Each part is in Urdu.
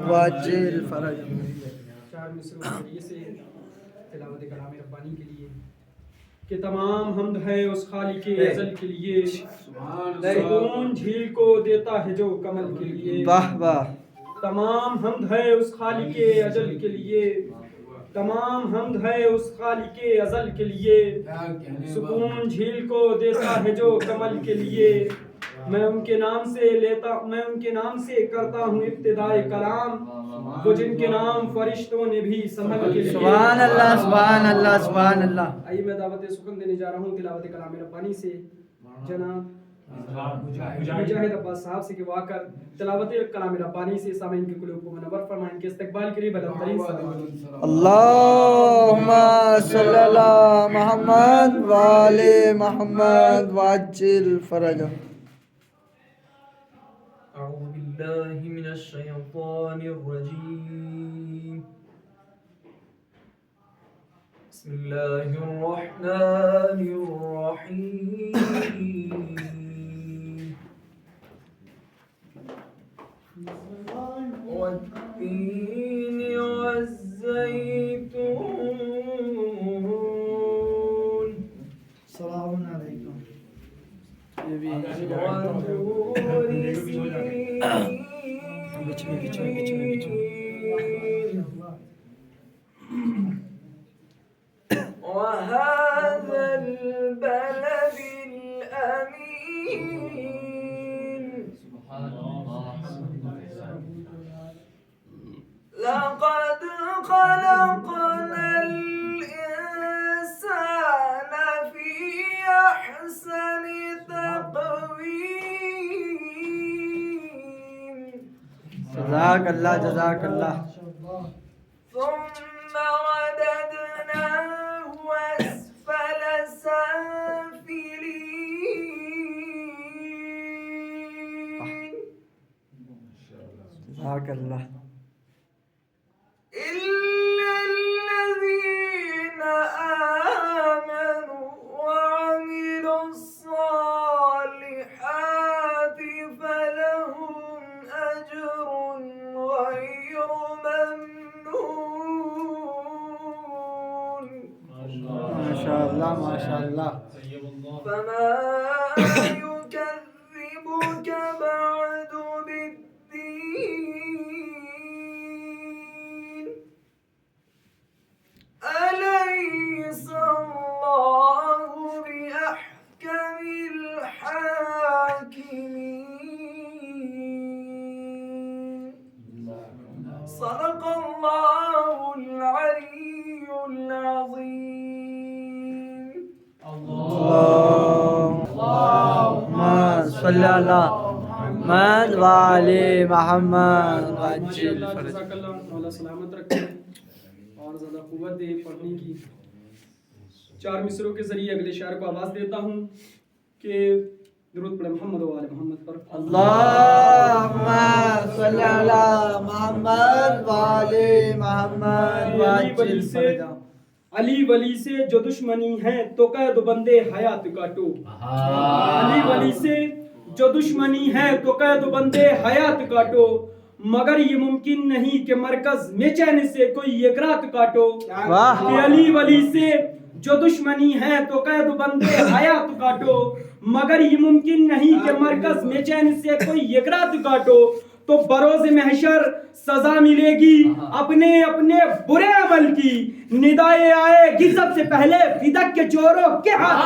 واجل فرج. چار مصروں کے ذریعے سے تلاوت کلام ربانی کے لیے کہ تمام حمد ہے اس خالق ازل کے لیے، سکون جھیل کو دیتا ہے جو کمل کے لیے. واہ واہ. تمام حمد ہے اس خالق ازل کے لیے، تمام حمد ہے اس خالق ازل کے لیے، سکون جھیل کو دیتا ہے جو کمل کے لیے. میں ان کے نام سے کرتا ہوں ابتدائے کلام، وہ جن کے نام فرشتوں نے بھی سنبھل کے لیے. سبحان اللہ سبحان اللہ سبحان اللہ. آئیے میں دعوت سخن دینے جا رہا ہوں تلاوت کلام ربانی سے جناب مجاہد عباس صاحب سے کہ وہ آ کر تلاوت کلام ربانی سے سامعین کے قلوب کو منور فرمائیں کے استقبال کے لیے بلند ترین سلام. اللہم صلی علی محمد وآل محمد واجل فرج. أعوذ بالله من الشيطان الرجيم. بسم الله الرحمن الرحيم. والتين والزيتون. السلام علیکم. وهذا البلد الأمين. لقد خلقنا الإنسان في أحسن تقويم. جزاک اللہ جزاک اللہ. ثم رددناه أسفل سافلين. جزاک اللہ. إلا الذين آمنوا وعملوا الصالحات فلهم أجر غير ممنون. ماشاء اللہ ماشاء اللہ. فما يكذبك بعد بالدين. أليس الله بأحكم الحاكمين. صدق الله العلي العظيم. اللہم صلی علی محمد وآل محمد واجل فرج. جزاک اللہ. مولا سلامت رکھے اور زیادہ قوت دے پڑھنے کی. چار مصروں کے ذریعے اگلے شعر کو آواز دیتا ہوں کہ درود پڑھے محمد و آل محمد پر. اللہم صلی علی محمد وآل محمد واجل فرج. علی ولی سے جو دشمنی ہے تو قید بندے حیات کاٹو. علی ولی سے جو دشمنی ہے تو قید بندے حیات کاٹو، مگر یہ ممکن نہیں کہ مرکز میں چین سے کوئی ایک رات کاٹو. کہ علی ولی سے جو دشمنی ہے تو قید بندے حیات کاٹو، مگر یہ ممکن نہیں کہ مرکز میں چین سے کوئی ایک رات کاٹو. تو بروز محشر سزا ملے گی اپنے اپنے برے عمل کی، ندائے آئے گی سب سے پہلے فدق کے چوروں کے ہاتھ.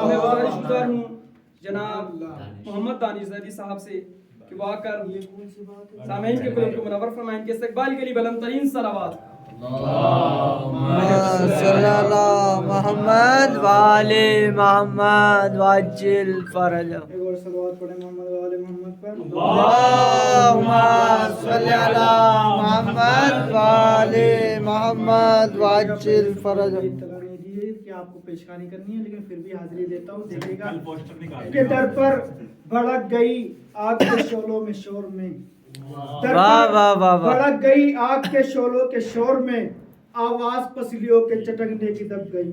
میں گزارش گزار ہوں جناب محمد دانش زیدی صاحب سے کہ وہ آ کر سامعین کے قلوب کو منور فرمائیں کے استقبال کے لیے بلند ترین صلوات. صلی علی محمد وآل محمد واجل فرج. ایک اور صلوات پڑھیں محمد و آل محمد پر. اللہم صلی علی محمد وآل محمد واجل فرج. کہ آپ کو پیشکاری کرنی ہے لیکن پھر بھی حاضری دیتا ہوں. دیکھیے گا کہ در پر بھڑک گئی آگ کے شعلوں میں شور میں، بھڑک گئی آگ کے شعلوں کے شور میں، آواز پسلیوں کے چٹکنے کی دب گئی.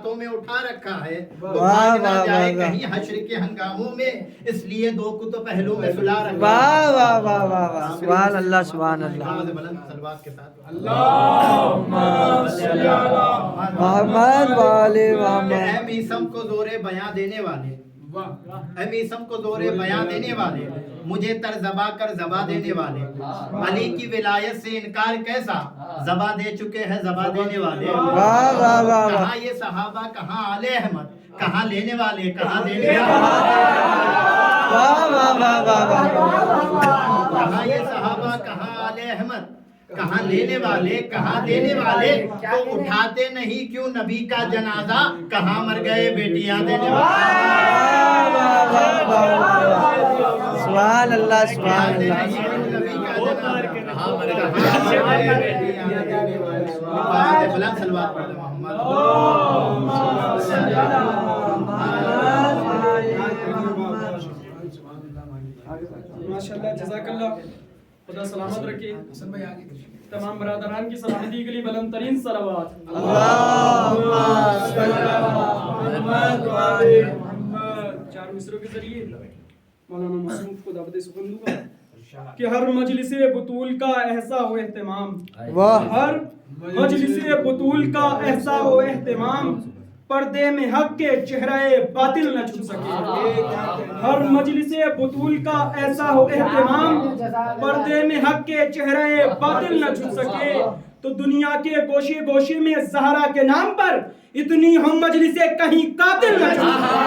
ہاتھوں میں اٹھا رکھا ہے تو واہ، بھاگ نہ واہ، جائے واہ، کہیں حشر کے ہنگاموں میں، اس لیے دو کو تو پہلو میں سلا رکھا ہے۔ واہ واہ واہ واہ واہ، سبحان اللہ سبحان اللہ۔ آواز بلند صلوات کے ساتھ محمد والے کہ محمد۔ اے میسم کو زور بیاں دینے والے، اے میسم کو زور بیاں دینے والے، مجھے ترزبا کر زبا دینے والے، علی کی ولایت سے انکار کیسا، زبا دے چکے ہیں زبا دینے والے۔ واہ واہ واہ واہ، کہاں یہ صحابہ، کہاں آل احمد، کہاں لینے والے، کہاں دینے والے، واہ واہ واہ واہ واہ، کہاں یہ صحابہ، کہاں آل احمد، کہاں لینے والے، کہاں دینے والے، تو اٹھاتے نہیں کیوں نبی کا جنازہ، کہاں مر گئے بیٹیاں دینے والے، واہ واہ واہ واہ، سبحان اللہ سبحان اٹھاتے اللہ۔ نہیں کیوں نبی کا جنازہ، کہاں مر گئے بیٹیاں دینے والے۔ آواز بلند صلوات پڑھ لیں محمد۔ ماشاءاللہ، جزاک اللہ، خدا سلامت رکھے۔ تمام برادران کی سلامتی کے لیے بلند ترین صلوات۔ اللہم صل علی محمد وعلی محمد۔ چار مصروں کے ذریعے مولانا مصروف کو دعوت سخن دوں گا کہ ہر مجلس بطول کا احسا و اہتمام، واہ، ہر مجلس بطول کا احسا و اہتمام، پردے میں حق کے چہرے باطل نہ چھپ سکے۔ ہر مجلس بطول کا ایسا ہو اہتمام، پردے میں حق کے چہرے باطل نہ چھپ سکے، تو دنیا کے گوشے گوشے میں زہرا کے نام پر اتنی ہم مجلسیں کہیں قاتل نہ چھپ سکے۔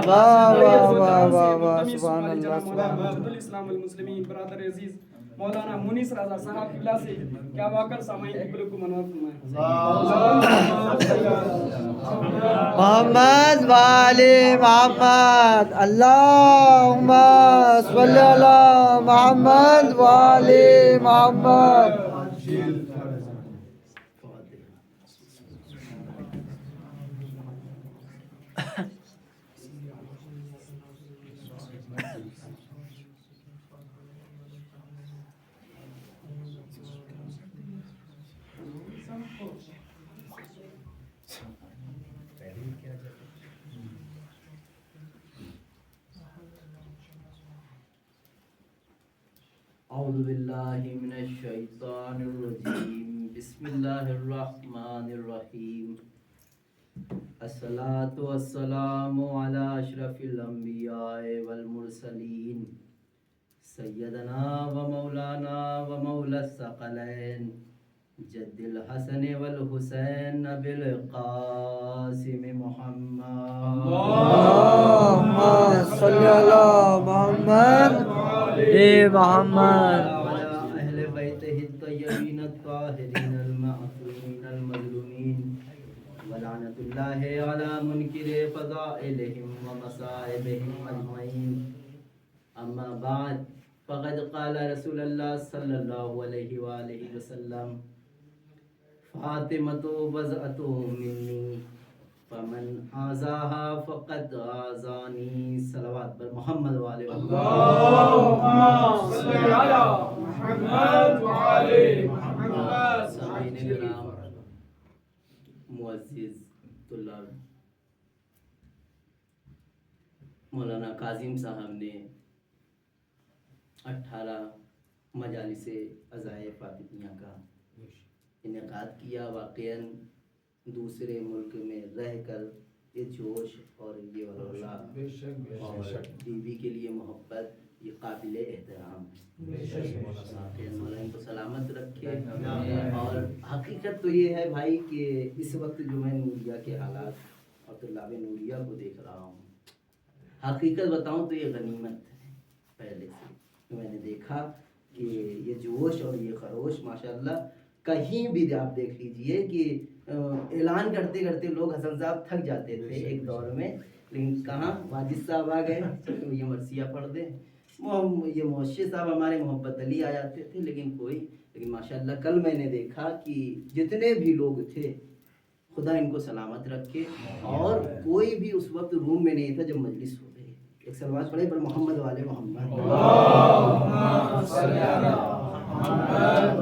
واہ واہ واہ واہ واہ، سبحان اللہ سبحان اللہ۔ موجود الاسلام والمسلمین برادر عزیز مولانا منیس رضا صاحب قبلہ سے کیا واقع سامعین اقبال کو منور فرمائیں۔ محمد والے محمد، اللہم صل علی محمد والے محمد۔ اعوذ باللہ من الشیطان الرجیم، بسم اللہ الرحمن الرحیم، الصلاۃ والسلام علی اشرف الانبیاء والمرسلین، سیدنا و مولانا و مولا الثقلین، جد الحسن والحسین بالقاسم محمد، اللہم صل علی محمد اے محمد۔ وعلى أهل بيته الطيبين الطاهرين المعصومين المظلومين، ولعنة الله على منكر فضائلهم ومصائبهم أجمعين، أما بعد، فقد قال رسول الله صلى الله عليه وآله وسلم، فاطمة بضعة مني فمن آذاها فقد آذاني، صلوات پر محمد والے اللہم صل علی محمد وعلی محمد۔ سامعین کرام، معزز طلاب، مولانا کاظم صاحب نے 18 مجالس عزائے فاطمیہ کا انعقاد کیا۔ واقعاً دوسرے ملک میں رہ کر یہ جوش اور یہ ولولہ اور بیوی کے لیے محبت، یہ قابل احترام ہے۔ واقعاً مولا ان کو سلامت رکھے۔ اور حقیقت تو یہ ہے بھائی کہ اس وقت جو میں نوریہ کے حالات اور طلاب نوریہ کو دیکھ رہا ہوں، حقیقت بتاؤں تو یہ غنیمت ہے۔ پہلے سے میں نے دیکھا کہ یہ جوش اور یہ خروش ماشاءاللہ، کہیں بھی آپ دیکھ لیجئے کہ اعلان کرتے کرتے لوگ حسن صاحب تھک جاتے تھے ایک دور میں، لیکن کہاں واجد صاحب آ گئے، یہ مرثیہ پڑھ دیں، یہ معشر صاحب ہمارے محبت علی آ جاتے تھے، لیکن ماشاءاللہ کل میں نے دیکھا کہ جتنے بھی لوگ تھے، خدا ان کو سلامت رکھے، اور کوئی بھی اس وقت روم میں نہیں تھا جب مجلس ہو گئی۔ ایک صلوات پڑھے پر محمد والے محمد۔ اللہم صل علی محمد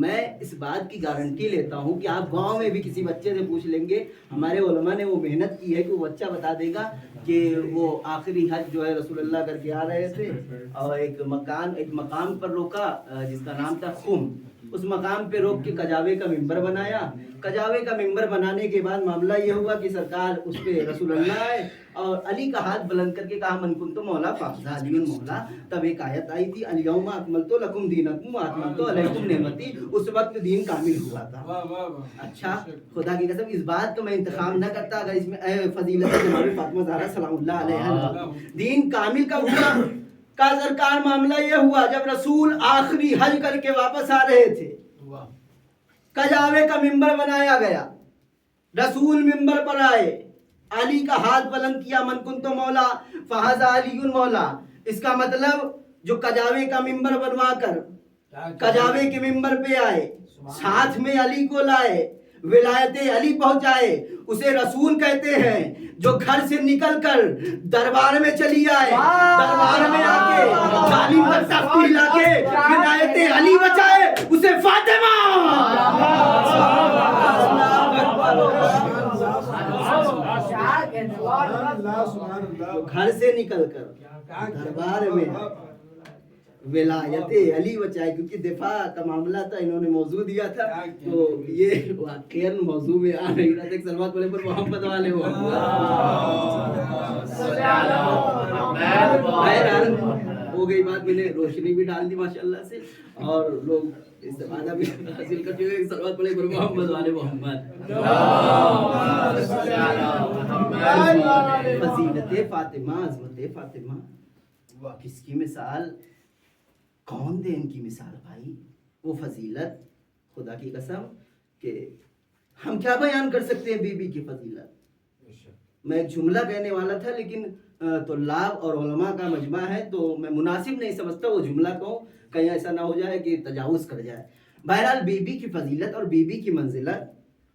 میں اس بات کی گارنٹی لیتا ہوں کہ آپ گاؤں میں بھی کسی بچے سے پوچھ لیں گے، ہمارے علماء نے وہ محنت کی ہے کہ وہ بچہ بتا دے گا کہ وہ آخری حج جو ہے رسول اللہ کر کے آ رہے تھے اور ایک مقام پر روکا جس کا نام تھا خم، اس مقام پہ روک کے کجاوے کا ممبر بنایا. کجاوے کا ممبر بنانے کے بعد معاملہ یہ ہوا کہ سرکار اس پہ رسول اللہ آئے اور علی کا ہاتھ بلند کر کے کہا من کنت مولا فاذا علی مولا. تب ایک آیت آئی تھی الیوم اکملت لکم دینکم واتممت علیکم نعمتی. اس وقت دین کامل ہوا تھا. اچھا خدا کی قسم اس بات کا میں انتخاب نہ کرتا اگر اس میں فضیلت جناب فاطمہ زہرا سلام اللہ علیہا دین کامل کا ہوا کا سرکار. معاملہ یہ ہوا جب رسول آخری حج کر کے واپس آ رہے تھے، کجاوے کا ممبر بنایا گیا، رسول ممبر پر آئے، علی کا ہاتھ بلند کیا من کنت مولا فہذا علی مولا. اس کا مطلب جو کجاوے کا ممبر بنوا کر کجاوے کے ممبر پہ آئے، ساتھ میں علی کو لائے، ولایت علی پہنچائے، اسے رسول کہتے ہیں. جو گھر سے نکل کر دربار میں چلی آئے، دربار میں آ کے ظالم پر تخت ہلا کے ولایت علی بچائے، اسے فاطمہ. گھر سے نکل کر دربار میں ولایت علی بچائے، کیونکہ دفاع کا معاملہ تھا، انہوں نے موضوع دیا تھا تو یہ واقعاً موضوع میں آ رہی رہا تھا. ایک سلوات پڑھے پر محمد والے ہو. ہو گئی بات، میں نے روشنی بھی ڈال دی ماشاءاللہ سے اور لوگ استفادہ بھی حاصل کر چکے. ایک سلوات پڑھے پر محمد والے محمد. فضیلت فاطمہ، عظمت فاطمہ، کس کی مثال، کون دے ان کی مثال بھائی. وہ فضیلت خدا کی قسم کہ ہم کیا بیان کر سکتے ہیں بی بی کی فضیلت. میں ایک جملہ کہنے والا تھا لیکن طلاب اور علماء کا مجمع ہے تو میں مناسب نہیں سمجھتا وہ جملہ کہوں، کہیں ایسا نہ ہو جائے کہ تجاوز کر جائے. بہرحال بی بی کی فضیلت اور بی بی کی منزلت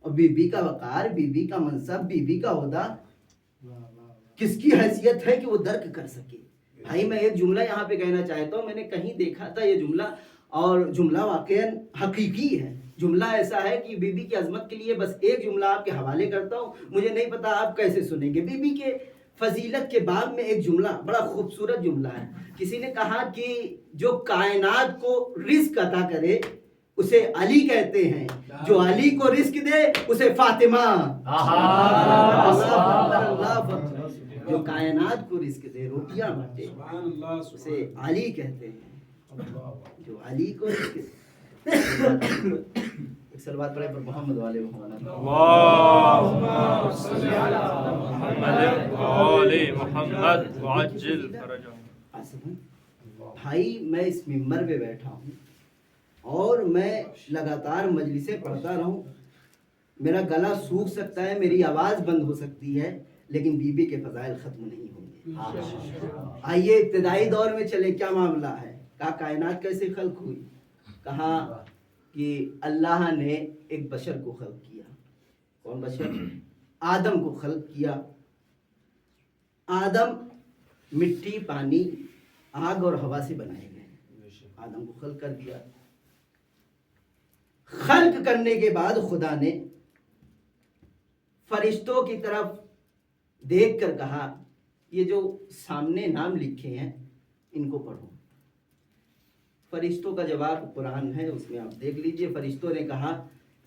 اور بی بی کا وقار، بی بی کا منصب، بی بی کا عہدہ کس کی حیثیت ہے کہ وہ درک کر سکے. بھائی میں ایک جملہ یہاں پہ کہنا چاہتا ہوں، میں نے کہیں دیکھا تھا یہ جملہ اور جملہ واقعاً حقیقی ہے. جملہ ایسا ہے کہ بی بی کی عظمت کے لیے بس ایک جملہ آپ کے حوالے کرتا ہوں، مجھے نہیں پتا آپ کیسے سنیں گے. بی بی کے فضیلت کے باب میں ایک جملہ بڑا خوبصورت جملہ ہے. کسی نے کہا کہ جو کائنات کو رزق عطا کرے اسے علی کہتے ہیں، جو علی کو رزق دے اسے فاطمہ. جو کائنات کو رزق دے، روٹیاں بانٹے، اسے علی کہتے ہیں. جو علی کو رزق دے. ایک سلوات پڑھے پر محمد والے محمد. اللهم صل علی محمد وعلى محمد وعجل فرجهم. بھائی میں اس ممبر پہ بیٹھا ہوں اور میں لگاتار مجلسیں پڑھتا رہوں، میرا گلا سوکھ سکتا ہے، میری آواز بند ہو سکتی ہے، لیکن بی بی کے فضائل ختم نہیں ہوں گے. آئیے ابتدائی دور میں چلے. کیا معاملہ ہے؟ کہا کائنات کیسے خلق ہوئی؟ کہا کہ اللہ نے ایک بشر کو خلق کیا. کون بشر؟ آدم کو خلق کیا. آدم مٹی، پانی، آگ اور ہوا سے بنائے گئے. آدم کو خلق کر دیا. خلق کرنے کے بعد خدا نے فرشتوں کی طرف دیکھ کر کہا یہ جو سامنے نام لکھے ہیں ان کو پڑھو. فرشتوں کا جواب قرآن ہے، اس میں آپ دیکھ لیجئے. فرشتوں نے کہا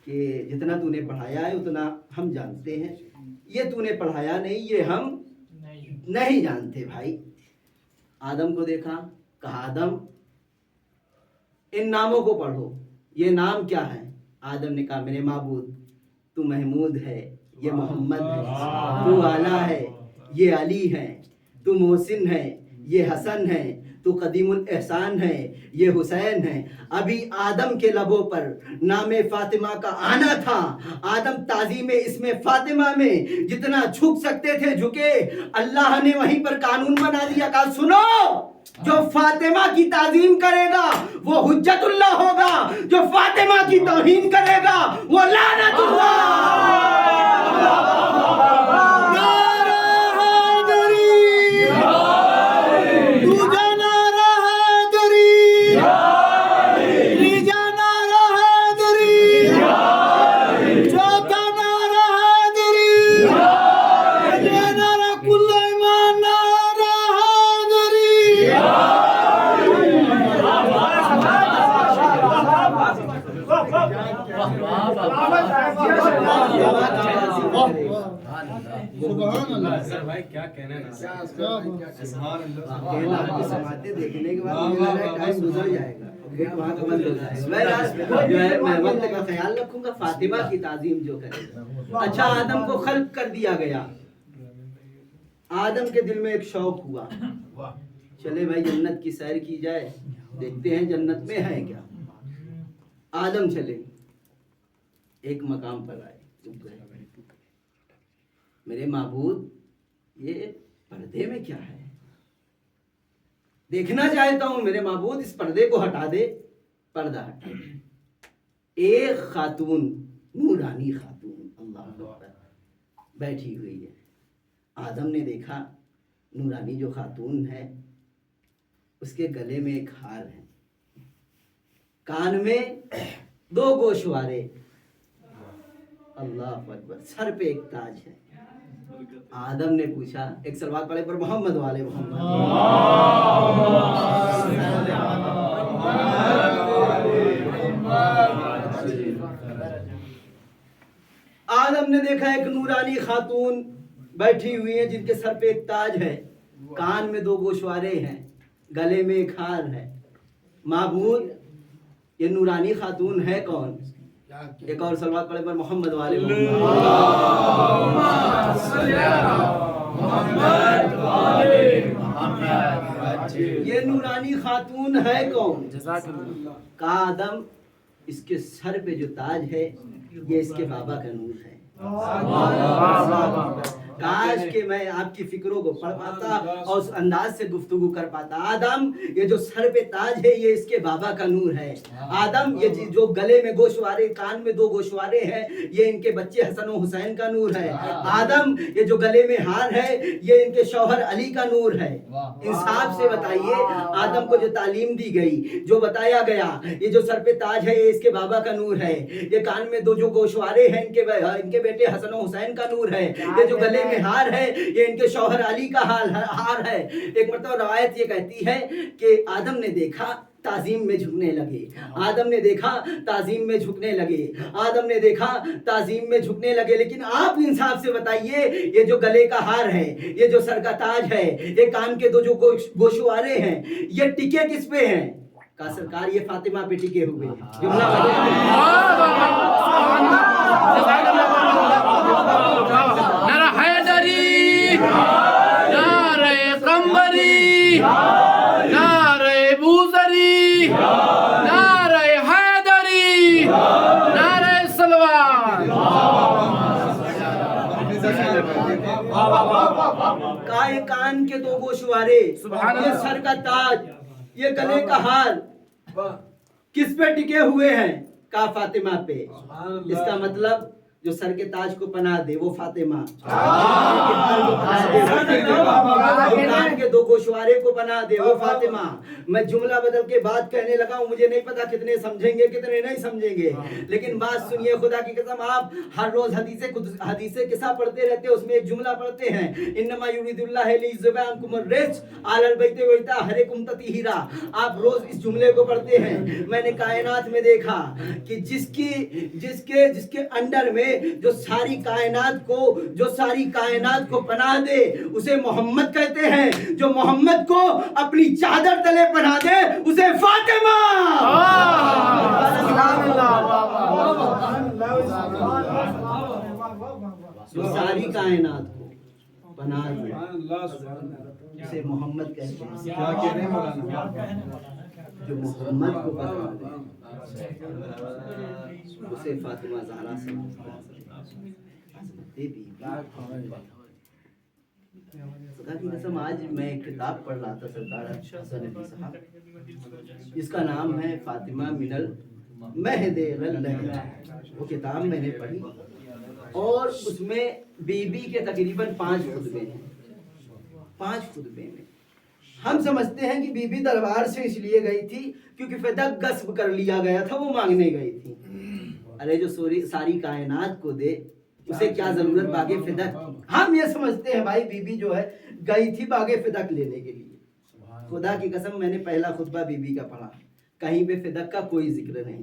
کہ جتنا تو نے پڑھایا ہے اتنا ہم جانتے ہیں، یہ تو نے پڑھایا نہیں، یہ ہم نہیں جانتے. بھائی آدم کو دیکھا، کہا آدم ان ناموں کو پڑھو، یہ نام کیا ہے؟ آدم نے کہا میرے معبود تو محمود ہے، یہ محمد ہے، تو اعلیٰ ہے، یہ علی ہے، تو محسن ہے، یہ حسن ہے، تو قدیم الاحسان ہے، یہ حسین ہے. ابھی آدم کے لبوں پر نام فاطمہ کا آنا تھا. آدم تعظیم اسم فاطمہ میں جتنا جھک سکتے تھے جھکے. اللہ نے وہیں پر قانون بنا دیا، کہا سنو جو فاطمہ کی تعظیم کرے گا وہ حجت اللہ ہوگا، جو فاطمہ کی توہین کرے گا وہ لعنت اللہ. دیکھنے کے بعد ٹائم گزر جائے گا، وہاں کا بند ہو جائے گا۔ جو ہے میں وقت کا خیال رکھوں گا، فاطمہ کی تعظیم جو کرے گا۔ اچھا، آدم کو خلق کر دیا گیا، آدم کے دل میں ایک شوق ہوا، چلے بھائی جنت کی سیر کی جائے، دیکھتے ہیں جنت میں ہے کیا۔ آدم چلے، ایک مقام پر آئے، میرے معبود یہ پردے میں کیا ہے، دیکھنا چاہتا ہوں میرے معبود، اس پردے کو ہٹا دے۔ پردہ ہٹا، ایک خاتون، نورانی خاتون، اللہ اکبر، بیٹھی ہوئی ہے۔ آدم نے دیکھا نورانی جو خاتون ہے اس کے گلے میں ایک ہار ہے، کان میں 2 گوشوارے، اللہ اکبر، سر پہ ایک تاج ہے۔ آدم نے پوچھا، ایک صلوات پڑھے پر محمد والے محمد، آدم نے دیکھا ایک نورانی خاتون بیٹھی ہوئی ہے جن کے سر پہ ایک تاج ہے، کان میں 2 گوشوارے ہیں، گلے میں ایک ہار ہے۔ معبود یہ نورانی خاتون ہے کون؟ ایک اور صلوات پڑھے پر محمد والے محمد، یہ نورانی خاتون ہے کون؟ کہا آدم اس کے سر پہ جو تاج ہے یہ اس کے بابا کا نور ہے۔ کاش کہ میں آپ کی فکروں کو پڑھ پاتا اور اس انداز سے گفتگو کر پاتا۔ آدم یہ جو سر پہ تاج ہے یہ اس کے بابا کا نور ہے۔ آدم یہ جو گلے میں گوشوارے، کان میں 2 گوشوارے ہیں، یہ ان کے بچے حسن و حسین کا نور ہے۔ آدم یہ جو گلے میں ہار ہے یہ ان کے شوہر علی کا نور ہے۔ انصاف سے بتائیے، آدم کو جو تعلیم دی گئی، جو بتایا گیا، یہ جو سر پہ تاج ہے یہ اس کے بابا کا نور ہے، یہ کان میں 2 جو گوشوارے ہیں ان کے بیٹے حسن و حسین کا نور ہے، یہ جو گلے میں ہار ہے یہ ان کے شوہر علی کا ہار ہے۔ ایک مرتبہ روایت یہ کہتی ہے کہ آدم نے دیکھا تعظیم میں جھکنے لگے، آدم نے دیکھا تعظیم میں جھکنے لگے، آدم نے دیکھا تعظیم میں جھکنے لگے۔ لیکن آپ انصاف سے بتائیے، یہ جو گلے کا ہار ہے، یہ جو سر کا تاج ہے، یہ کان کے 2 جو گوشوارے ہیں، یہ ٹکے کس پہ ہیں؟ کہا سرکار یہ فاطمہ پہ ٹکے ہوئے ہیں۔ نعرہ حیدری، نعرہ قمری، نعرہ بوزری، نعرہ حیدری، نعرہ سلوات۔ کائے کان کے 2 گوشوارے، یہ سر کا تاج، یہ گلے کا ہار کس پہ ٹکے ہوئے ہیں؟ کہا فاطمہ پہ۔ اس کا مطلب جو سر کے تاج کو پناہ دے وہ فاطمہ، کان کے 2 گوشوارے کو پناہ دے وہ فاطمہ۔ میں جملہ بدل کے بات کہنے لگا ہوں، مجھے نہیں پتا کتنے سمجھیں گے کتنے نہیں سمجھیں گے، لیکن بات سنیے، خدا کی قسم آپ ہر روز حدیث قصہ پڑھتے رہتے ہیں، اس میں ایک جملہ پڑھتے ہیں، انما یرید اللہ لیذھب عنکم الرجس اہل البیت ویطہرکم تطہیرا۔ آپ روز اس جملے کو پڑھتے ہیں۔ میں نے کائنات میں دیکھا کہ جس کے انڈر میں جو ساری کائنات کو پناہ دے اسے محمد کہتے ہیں، جو محمد کو اپنی چادر تلے پناہ دے اسے فاطمہ۔ جو ساری کائنات کو پناہ دے اسے محمد کہتے ہیں، جو محمد کو پناہ دے اسے فاطمہ زہرا سے خدا کی قسم۔ آج میں ایک کتاب پڑھ رہا تھا سرکار حسن علی صاحب، جس کا نام ہے فاطمہ من المہد اللہ۔ وہ کتاب میں نے پڑھی اور اس میں بی بی کے تقریباً 5 خطبے ہیں۔ 5 خطبے میں ہم سمجھتے ہیں کہ بی بی دربار سے اس لیے گئی تھی کیونکہ فدق غصب کر لیا گیا تھا، وہ مانگنے گئی تھی۔ ارے جو ساری کائنات کو دے اسے کیا ضرورت باغ فدق؟ ہم یہ سمجھتے ہیں بھائی بی بی جو ہے گئی تھی باغ فدق لینے کے لیے۔ خدا کی قسم میں نے پہلا خطبہ بی بی کا پڑھا، کہیں پہ فدق کا کوئی ذکر نہیں۔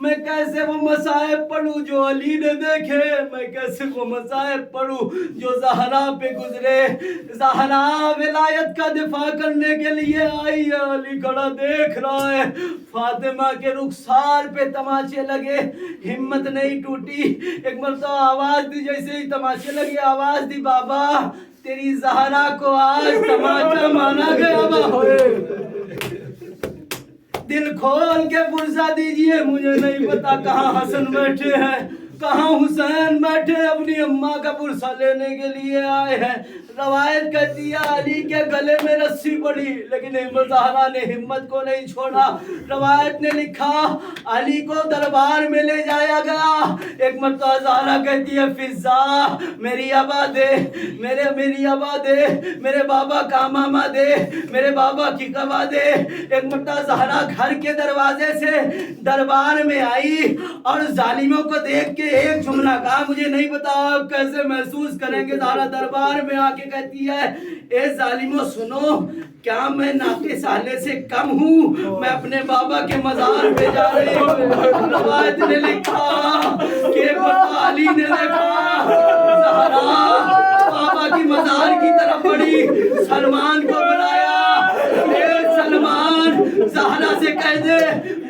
میں کیسے وہ مصائب پڑھوں جو علی نے دیکھے، میں کیسے وہ مصائب پڑھوں جو زہرا پہ گزرے. زہرا ولایت کا دفاع کرنے کے لیے آئی ہے، علی کھڑا دیکھ رہا ہے. فاطمہ کے رخسار پہ تماچے لگے، ہمت نہیں ٹوٹی. ایک مرتبہ آواز دی، جیسے ہی تماچے لگے آواز دی، بابا تیری زہرا کو آج تماچا مانا گیا ہوئے. دل کھول کے پرسا دیجئے، مجھے نہیں پتا کہاں حسن بیٹھے ہیں، کہاں حسین بیٹھے، اپنی اماں کا پرسا لینے کے لیے آئے ہیں. روایت کہتی ہے علی کے گلے میں رسی پڑی، لیکن زہرا نے ہمت کو نہیں چھوڑا. روایت نے لکھا علی کو دربار میں لے جایا گیا. ایک مرتبہ زہرا کہتی ہے فضا میری ابا دے، میری ابا دے، میرے بابا کا ماما دے، میرے بابا کی کبا دے. ایک مرتبہ زہرا گھر کے دروازے سے دربار میں آئی اور ظالموں کو دیکھ کے ایک جملہ کہا، مجھے نہیں پتا آپ کیسے محسوس کریں گے. زہرا دربار میں آ کے کہتی ہے اے ظالموں سنو، کیا میں ناقے سالے سے کم ہوں؟ میں اپنے بابا کے مزار پہ جا رہی ہوں. روایت نے لکھا کہ علی نے دیکھا زہرا بابا کی مزار کی طرف بڑھی، سلمان کو بلایا، اے سلمان زہرا سے کہہ دے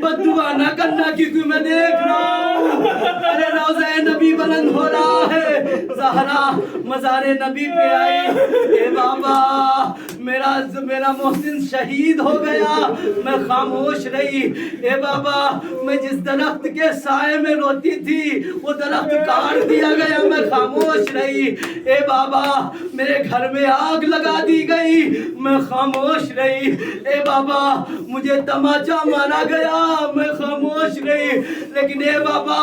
بد دعا نہ کرنا کیونکہ میں دیکھ رہا ہوں ارے روضہ نبی بلند ہو رہا ہے. زہرا مزار نبی پہ آئی، اے بابا میرا محسن شہید ہو گیا. میں خاموش رہی. اے بابا میں جس درخت کے سائے میں روتی تھی وہ درخت کاٹ دیا گیا، میں خاموش رہی. اے بابا میرے گھر میں آگ لگا دی گئی، میں خاموش رہی. اے بابا مجھے تماچا مارا گیا، میں خاموش رہی. لیکن اے بابا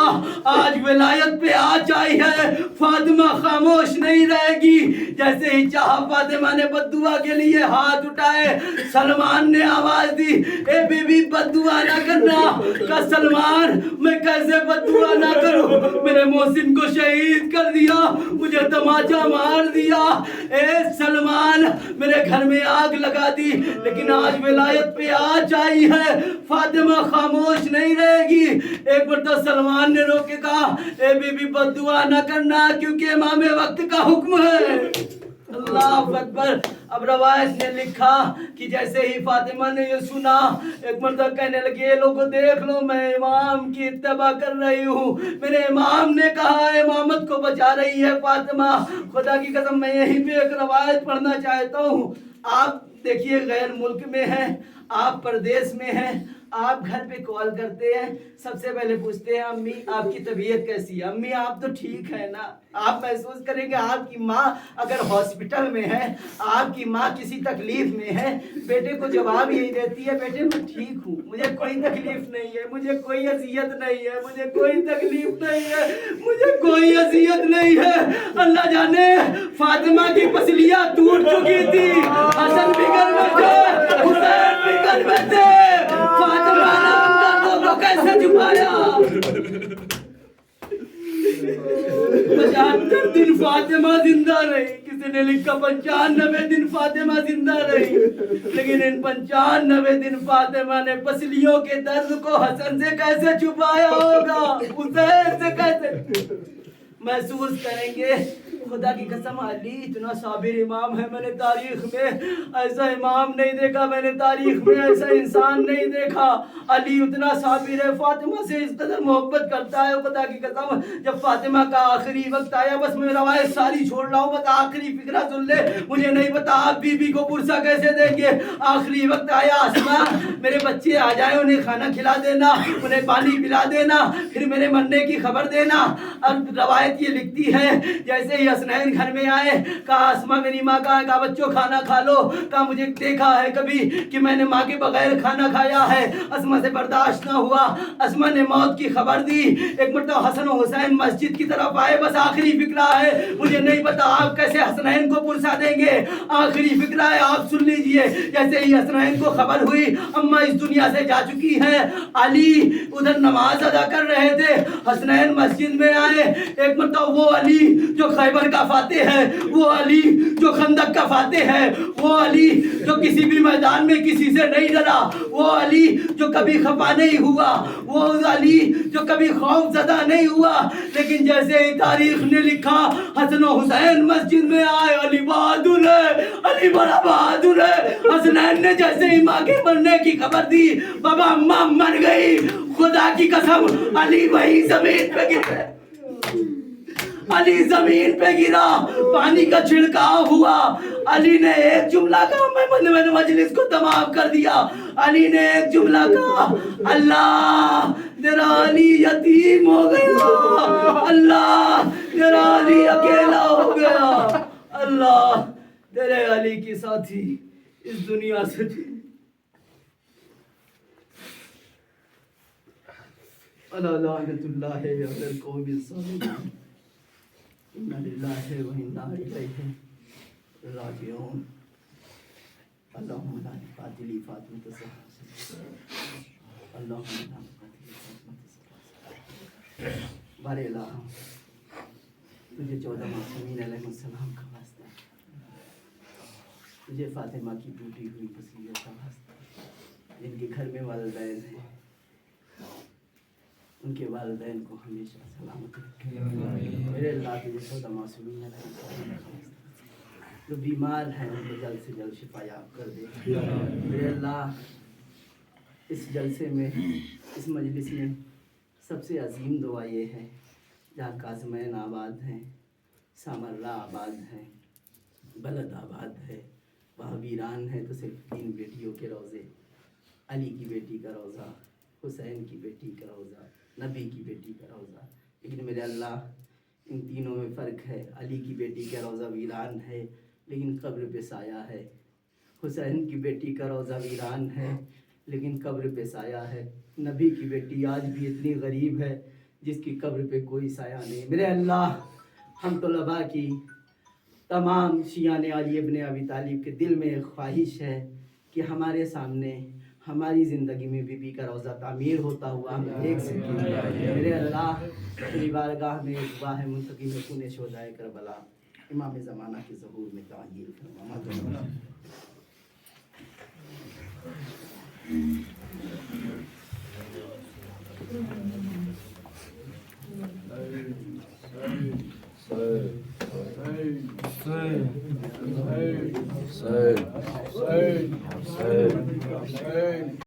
آج ولایت پہ آج آئی ہے، فاطمہ خاموش نہیں رہے گی. جیسے ہی چاہا فاطمہ نے بد دعا کے لیے ہاتھ اٹھائے، سلمان نے آواز دی اے بی بی بد دعا نہ کرنا. کہ سلمان میں کیسے بد دعا نہ کروں، میرے محسن کو شہید کر دیا، مجھے تماچا مار دیا. اے سلمان میرے گھر میں آگ لگا دی، لیکن آج ولایت پہ آج آئی ہے، فاطمہ خاموش نہیں رہے گی. ایک مرتبہ سلمان نے رو کے کہا اے بی بی بد دعا نہ کرنا کیونکہ امام وقت کا حکم ہے. اللہ اکبر. اب روایت نے لکھا کہ جیسے ہی فاطمہ نے یہ سنا، ایک مرتبہ کہنے لگی اے لوگوں دیکھ لو میں امام کی اتباع کر رہی ہوں، میرے امام نے کہا امامت کو بچا رہی ہے فاطمہ. خدا کی قسم میں یہیں پہ ایک روایت پڑھنا چاہتا ہوں. آپ دیکھیے غیر ملک میں ہیں، آپ پردیس میں ہیں، آپ گھر پہ کال کرتے ہیں، سب سے پہلے پوچھتے ہیں امی آپ کی طبیعت کیسی ہے؟ امی آپ تو ٹھیک ہے نا؟ آپ محسوس کریں گے آپ کی ماں اگر ہاسپٹل میں ہے، آپ کی ماں کسی تکلیف میں ہے، بیٹے کو جواب یہی دیتی ہے بیٹے میں ٹھیک ہوں، مجھے کوئی تکلیف نہیں ہے، مجھے کوئی اذیت نہیں ہے، مجھے کوئی تکلیف نہیں ہے، مجھے کوئی اذیت نہیں ہے. اللہ جانے فاطمہ کی پسلیاں ٹوٹ چکی تھی، حسن بھی گھر میں تھے، حسین بھی گھر میں تھے. فاطمہ نے ان دردوں کو کیسے چھپایا؟ 75 دن فاطمہ زندہ رہی. کسی نے لکھا 95 دن فاطمہ زندہ رہی، لیکن ان 95 دن فاطمہ نے پسلیوں کے درد کو حسن سے کیسے چھپایا ہوگا، حسین سے کیسے محسوس کریں گے. خدا کی قسم علی اتنا صابر امام ہے، میں نے تاریخ میں ایسا امام نہیں دیکھا، میں نے تاریخ میں ایسا انسان نہیں دیکھا. علی اتنا صابر ہے، فاطمہ سے اس قدر محبت کرتا ہے. خدا کی قسم جب فاطمہ کا آخری وقت آیا، بس میں روایت ساری چھوڑ رہا ہوں، بس آخری فکرہ سن لے. مجھے نہیں پتا آپ بی بی کو پرسا کیسے دیں گے. آخری وقت آیا، اسما میرے بچے آ جائیں، انہیں کھانا کھلا دینا، انہیں پانی پلا دینا، پھر میرے مرنے کی خبر دینا. اب روایت یہ لکھتی ہے جیسے ہی حسنین گھر میں آئے، کہا اسما میری ماں کہا بچوں کھانا کھا لو. کہا مجھے دیکھا ہے کبھی کہ میں نے ماں کے بغیر کھانا کھایا ہے؟ اسما سے برداشت نہ ہوا، اسما نے موت کی خبر دی. ایک مرتبہ حسن و حسین مسجد کی طرف آئے، بس آخری فکرہ ہے، مجھے نہیں پتا آپ کیسے حسنین کو پرسا دیں گے، آخری فکرہ ہے آپ سن لیجئے. جیسے ہی حسنین کو خبر ہوئی اماں اس دنیا سے جا چکی ہیں، علی ادھر نماز ادا کر رہے تھے، حسنین مسجد میں آئے. ایک مرتبہ وہ علی جو خیبر بدر کا فاتح ہے، وہ علی جو خندق کا فاتح ہے، وہ علی جو کسی بھی میدان میں کسی سے نہیں ڈرا، وہ علی جو کبھی خفا نہیں ہوا، وہ علی جو کبھی خوف زدہ نہیں ہوا، لیکن جیسے ہی تاریخ نے لکھا حسن و حسین مسجد میں آئے، علی بہادر ہے، علی بڑا بہادر ہے۔ حسنین نے جیسے ہی ماں کے مرنے کی خبر دی، بابا اماں مر گئی، خدا کی قسم علی وہی زمین پہ گرے، علی زمین پہ گرا، پانی کا چھڑکاؤ ہوا، علی نے ایک جملہ کہا، میں نے مجلس کو تمام کر دیا، علی نے ایک جملہ کہا، اللہ تیرا علی یتیم ہو گیا، اللہ تیرا علی اکیلا ہو گیا، اللہ تیرے علی کی ساتھی اس دنیا سے تھی۔ اللہ لعنت اللہ علی القوم الظالمین، انا للہ و انا الیہ راجعون۔ اللہم لا قاتلی فاطمۃ الزہرا، اللہم لا قاتلی فاطمۃ الزہرا۔ بارے الہ تجھے 14 معصومین علیہ السلام کا واسطہ، تجھے فاطمہ کی ٹوٹی ہوئی وصیت کا واسطہ، جن کے گھر میں والدین ہیں، ان کے والدین کو ہمیشہ سلامت رکھے۔ میرے اللہ تجھے 14 معصومین علیہ السلام کا واسطہ، جو بیمار ہیں ان کو جلد سے جلد شفا یاب کر دے۔ میرے اللہ اس جلسے میں، اس مجلس میں سب سے عظیم دعا یہ ہے، جہاں قاسمین آباد ہیں، سامرہ آباد ہیں، بلد آباد ہے، وہاں ویران ہے تو صرف 3 بیٹیوں کے روضے، علی کی بیٹی کا روضہ، حسین کی بیٹی کا روضہ، نبی کی بیٹی کا روضہ، لیکن میرے اللہ ان تینوں میں فرق ہے۔ علی کی بیٹی کا روضہ ویران ہے لیکن قبر پہ سایہ ہے، حسین کی بیٹی کا روضہ ویران ہے لیکن قبر پہ سایہ ہے، نبی کی بیٹی آج بھی اتنی غریب ہے جس کی قبر پہ کوئی سایہ نہیں۔ میرے اللہ ہم طلباء کی، تمام شیعان علی ابن ابی طالب کے دل میں ایک خواہش ہے کہ ہمارے سامنے ہماری زندگی میں بی بی کا روضہ تعمیر ہوتا ہوا ہم دیکھ سکیں۔ میرے اللہ تیری بارگاہ میں ایک واہ منتقم خون شہدائے کربلا امام زمانہ کے ظہور میں تعجیل فرما۔